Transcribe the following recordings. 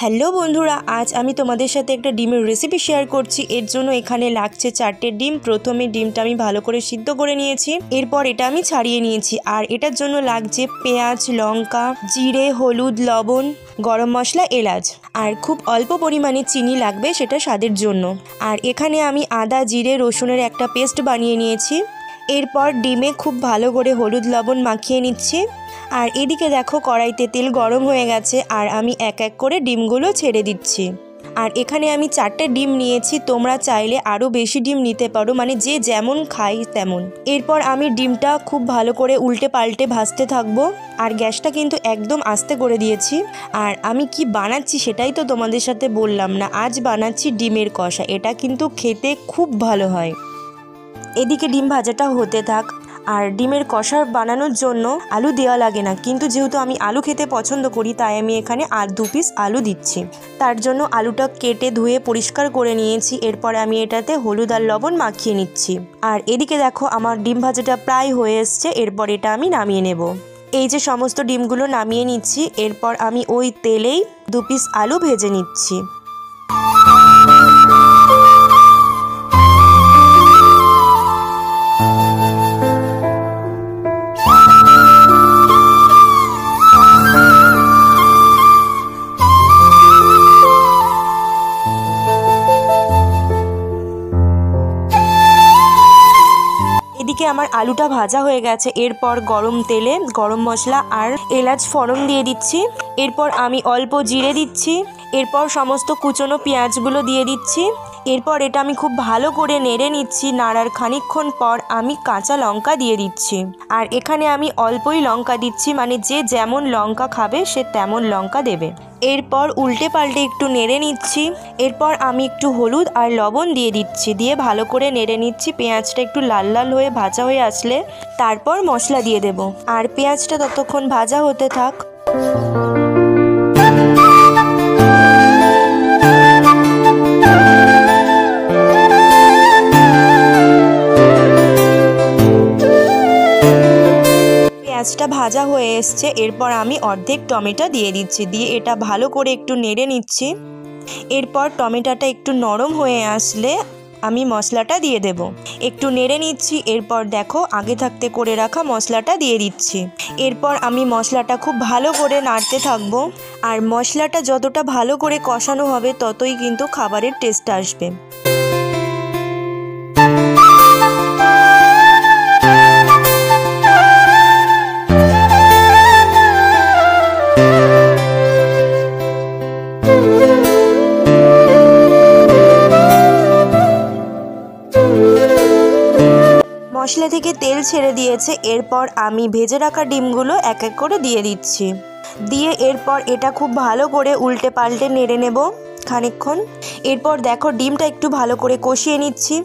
Hello বন্ধুরা, আজ আমি তোমাদের সাথে একটা ডিমের রেসিপি শেয়ার করছি। এর জন্য এখানে লাগছে 4টে ডিম। প্রথমে ডিমটা আমি ভালো করে সিদ্ধ করে নিয়েছি, এরপর এটা আমি ছাড়িয়ে নিয়েছি। আর এটার জন্য লাগছে পেঁয়াজ, লঙ্কা, জিরে, হলুদ, লবণ, গরম মশলা, এলাচ, আর খুব অল্প পরিমাণে চিনি লাগবে, সেটা স্বাদের জন্য। আর এখানে আমি আদা, জিরে, রসুনের একটা পেস্ট বানিয়ে নিয়েছি। এরপর ডিমে খুব ভালো করে হলুদ লবণ মাখিয়ে নিচ্ছি। আর এদিকে দেখো কড়াইতে তেল গরম হয়ে গেছে, আর আমি এক এক করে ডিমগুলো ছেড়ে দিচ্ছি। আর এখানে আমি 4টে ডিম নিয়েছি, তোমরা চাইলে আরও বেশি ডিম নিতে পারো, মানে যে যেমন খাই তেমন। এরপর আমি ডিমটা খুব ভালো করে উল্টে পাল্টে ভাজতে থাকবো। আর গ্যাসটা কিন্তু একদম আস্তে করে দিয়েছি। আর আমি কি বানাচ্ছি সেটাই তো তোমাদের সাথে বললাম না। আজ বানাচ্ছি ডিমের কষা, এটা কিন্তু খেতে খুব ভালো হয়। এদিকে ডিম ভাজাটা হতে থাক। আর ডিমের কষা বানানোর জন্য আলু দেওয়া লাগে না, কিন্তু যেহেতু আমি আলু খেতে পছন্দ করি তাই আমি এখানে 2 পিস আলু দিচ্ছি। তার জন্য আলুটা কেটে ধুয়ে পরিষ্কার করে নিয়েছি। এরপর আমি এটাতে হলুদ আর লবণ মাখিয়ে নিচ্ছি। আর এদিকে দেখো আমার ডিম ভাজাটা প্রায় হয়ে এসছে। এরপর এটা আমি নামিয়ে নেব। এই যে সমস্ত ডিমগুলো নামিয়ে নিচ্ছি। এরপর আমি ওই তেলেই 2 পিস আলু ভেজে নিচ্ছি। এদিকে আমার আলুটা ভাজা হয়ে গেছে। এরপর গরম তেলে গরম মশলা আর এলাচ ফোড়ন দিয়ে দিচ্ছি। এরপর আমি অল্প জিরে দিচ্ছি। এরপর সমস্ত কুচনো পেঁয়াজগুলো দিয়ে দিচ্ছি। এরপর এটা আমি খুব ভালো করে নেড়ে নিচ্ছি। নাড়ার খানিকক্ষণ পর আমি কাঁচা লঙ্কা দিয়ে দিচ্ছি। আর এখানে আমি অল্পই লঙ্কা দিচ্ছি, মানে যে যেমন লঙ্কা খাবে সে তেমন লঙ্কা দেবে। এরপর উল্টে পাল্টে একটু নেড়ে নিচ্ছি। এরপর আমি একটু হলুদ আর লবণ দিয়ে দিচ্ছি, দিয়ে ভালো করে নেড়ে নিচ্ছি। পেঁয়াজটা একটু লাল লাল হয়ে ভাজা হয়ে আসলে তারপর মশলা দিয়ে দেব। আর পেঁয়াজটা ততক্ষণ ভাজা হতে থাক। পেঁয়াজটা ভাজা হয়ে এসছে। এরপর আমি অর্ধেক টমেটো দিয়ে দিচ্ছি, দিয়ে এটা ভালো করে একটু নেড়ে নিচ্ছি। এরপর টমেটোটা একটু নরম হয়ে আসলে আমি মশলাটা দিয়ে দেব। একটু নেড়ে নিচ্ছি। এরপর দেখো আগে থাকতে করে রাখা মশলাটা দিয়ে দিচ্ছি। এরপর আমি মশলাটা খুব ভালো করে নাড়তে থাকবো। আর মশলাটা যতটা ভালো করে কষানো হবে ততই কিন্তু খাবারের টেস্ট আসবে। মশলা থেকে তেল ছেড়ে দিয়েছে। এরপর আমি ভেজে রাখা ডিমগুলো এক এক করে দিয়ে দিচ্ছি। দিয়ে এরপর এটা খুব ভালো করে উল্টে পাল্টে নেড়ে নেব খানিকক্ষণ। এরপর দেখো ডিমটা একটু ভালো করে কষিয়ে নিচ্ছি।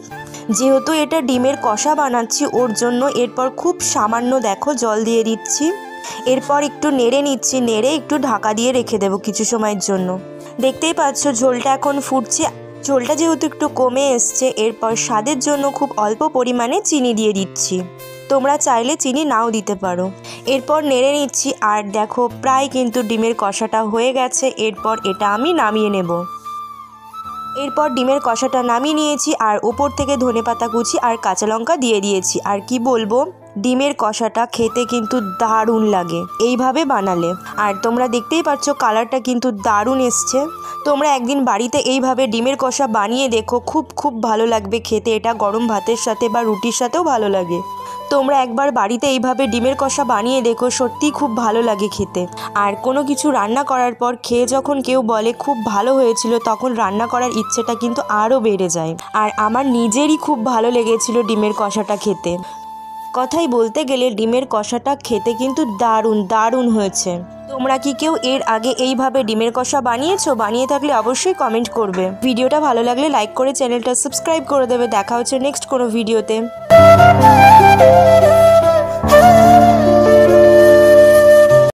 যেহেতু এটা ডিমের কষা বানাচ্ছি ওর জন্য এরপর খুব সামান্য দেখো জল দিয়ে দিচ্ছি। এরপর একটু নেড়ে নিচ্ছি, নেড়ে একটু ঢাকা দিয়ে রেখে দেবো কিছু সময়ের জন্য। দেখতেই পাচ্ছ ঝোলটা এখন ফুটছে। ঝোলটা যেহেতু একটু কমে এসছে, এরপর স্বাদের জন্য খুব অল্প পরিমাণে চিনি দিয়ে দিচ্ছি। তোমরা চাইলে চিনি নাও দিতে পারো। এরপর নেড়ে নিচ্ছি। আর দেখো প্রায় কিন্তু ডিমের কষাটা হয়ে গেছে। এরপর এটা আমি নামিয়ে নেব। এরপর ডিমের কষাটা নামিয়ে নিয়েছি। আর উপর থেকে ধনেপাতা কুচি আর কাঁচা লঙ্কা দিয়ে দিয়েছি। আর কি বলবো, ডিমের কষাটা খেতে কিন্তু দারুণ লাগে এইভাবে বানালে। আর তোমরা দেখতেই পাচ্ছ কালারটা কিন্তু দারুণ এসছে। তোমরা একদিন বাড়িতে এইভাবে ডিমের কষা বানিয়ে দেখো, খুব খুব ভালো লাগবে খেতে। এটা গরম ভাতের সাথে বা রুটির সাথেও ভালো লাগে। তোমরা একবার বাড়িতে এইভাবে ডিমের কষা বানিয়ে দেখো, সত্যিই খুব ভালো লাগে খেতে। আর কোনো কিছু রান্না করার পর খেয়ে যখন কেউ বলে খুব ভালো হয়েছিল, তখন রান্না করার ইচ্ছেটা কিন্তু আরও বেড়ে যায়। আর আমার নিজেরই খুব ভালো লেগেছিল ডিমের কষাটা খেতে। কথাই বলতে গেলে ডিমের কষাটা খেতে কিন্তু দারুণ দারুণ হয়েছে। তোমরা কি কেউ এর আগে এইভাবে ডিমের কষা বানিয়েছো? বানিয়ে থাকলে অবশ্যই কমেন্ট করবে। ভিডিওটা ভালো লাগলে লাইক করে চ্যানেলটা সাবস্ক্রাইব করে দেবে। দেখা হচ্ছে নেক্সট কোনো ভিডিওতে।